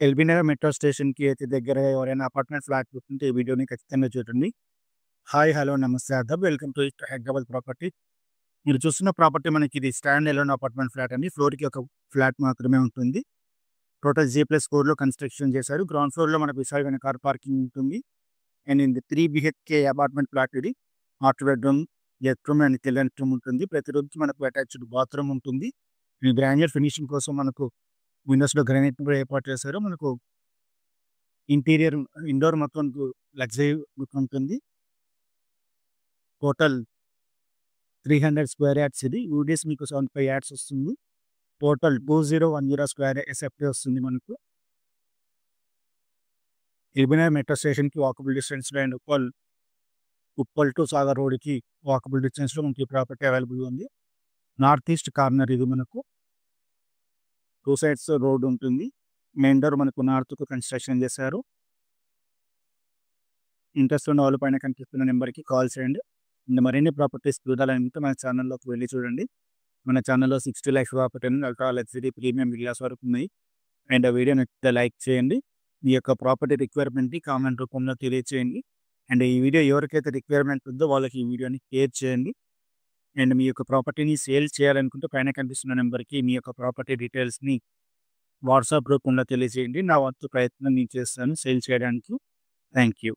LB Nagar metro స్టేషన్‌కి అయితే దగ్గరగా ఎవరైనా అపార్ట్మెంట్ ఫ్లాట్ చూస్తుంటే ఈ వీడియోని ఖచ్చితంగా చూడండి. హాయ్, హలో, నమస్తే, ఆదాబ్. Welcome to Hyderabad property. మీరు చూస్తున్న ప్రాపర్టీ మనకి ఇది స్టాండ్ ఎలోన్ అపార్ట్మెంట్ ఫ్లాట్ అండి. ఫ్లోర్‌కి ఒక ఫ్లాట్ మాత్రమే ఉంటుంది. టోటల్ G+4లో కన్‌స్ట్రక్షన్ చేశారు. గ్రౌండ్ ఫ్లోర్‌లో మనకు విశాలమైన కార్ పార్కింగ్ ఉంటుంది. అండ్ ఇది 3 BHK అపార్ట్మెంట్ ఫ్లాట్ ఇది. Master bedroom, guest room and children's room ఉంటుంది. ప్రతి రూమ్‌కి మనకు అటాచ్డ్ బాత్రూమ్ ఉంటుంది. ఈ గ్రాన్యులర్ ఫినిషింగ్ కోసం మనకు విండోస్‌లో గ్రానైట్ కూడా ఏర్పాటు చేశారు. మనకు ఇంటీరియర్, ఇండోర్ మొత్తం లగ్జరీ లుక్ ఉంటుంది. టోటల్ 300 స్క్వేర్ యార్డ్స్ ఇది. యూడిఎస్ మీకు 75 యార్డ్స్ వస్తుంది. టోటల్ 2010 స్క్వేర్ ఎస్ఎఫ్టీ వస్తుంది మనకు. ఎల్బీనగర్ మెట్రో స్టేషన్‌కి వాకబుల్ డిస్టెన్స్‌లో అండ్ ఉప్పల్ టు సాగర్ రోడ్‌కి వాకబుల్ డిస్టెన్స్‌లో మనకి ఈ ప్రాపర్టీ అవైలబుల్‌గా ఉంది. నార్త్ ఈస్ట్ కార్నర్ ఇది మనకు. 2 సైడ్స్ రోడ్ ఉంటుంది. మెయిన్ డోర్ మనకు నార్త్‌కు కన్‌స్ట్రక్షన్ చేశారు. ఇంట్రెస్ట్ ఉన్న వాళ్ళు పైన కనిపిస్తున్న నెంబర్‌కి కాల్ చేయండి. అండ్ మరిన్ని ప్రాపర్టీస్ చూడాలనుకుంటే మన ఛానల్‌లోకి వెళ్లి చూడండి. మన ఛానల్‌లో 60 లాక్స్ ప్రాపర్టీ నుండి అల్ట్రా లగ్జరీ ప్రీమియం విల్లాస్ వరకు ఉన్నాయి. అండ్ ఆ వీడియో నచ్చితే లైక్ చేయండి. మీ యొక్క ప్రాపర్టీ రిక్వైర్మెంట్‌ని కామెంట్ రూపంలో తెలియజేయండి. అండ్ ఈ వీడియో ఎవరికైతే రిక్వైర్మెంట్ ఉందో వాళ్ళకి ఈ వీడియోని షేర్ చేయండి. అండ్ మీ యొక్క ప్రాపర్టీని సేల్ చేయాలనుకుంటే పైన కనిపిస్తున్న నెంబర్‌కి మీ యొక్క ప్రాపర్టీ డీటెయిల్స్‌ని వాట్సాప్ రూపంలో తెలియజేయండి. నా వంతు ప్రయత్నం నేను చేస్తాను సేల్ చేయడానికి. Thank you.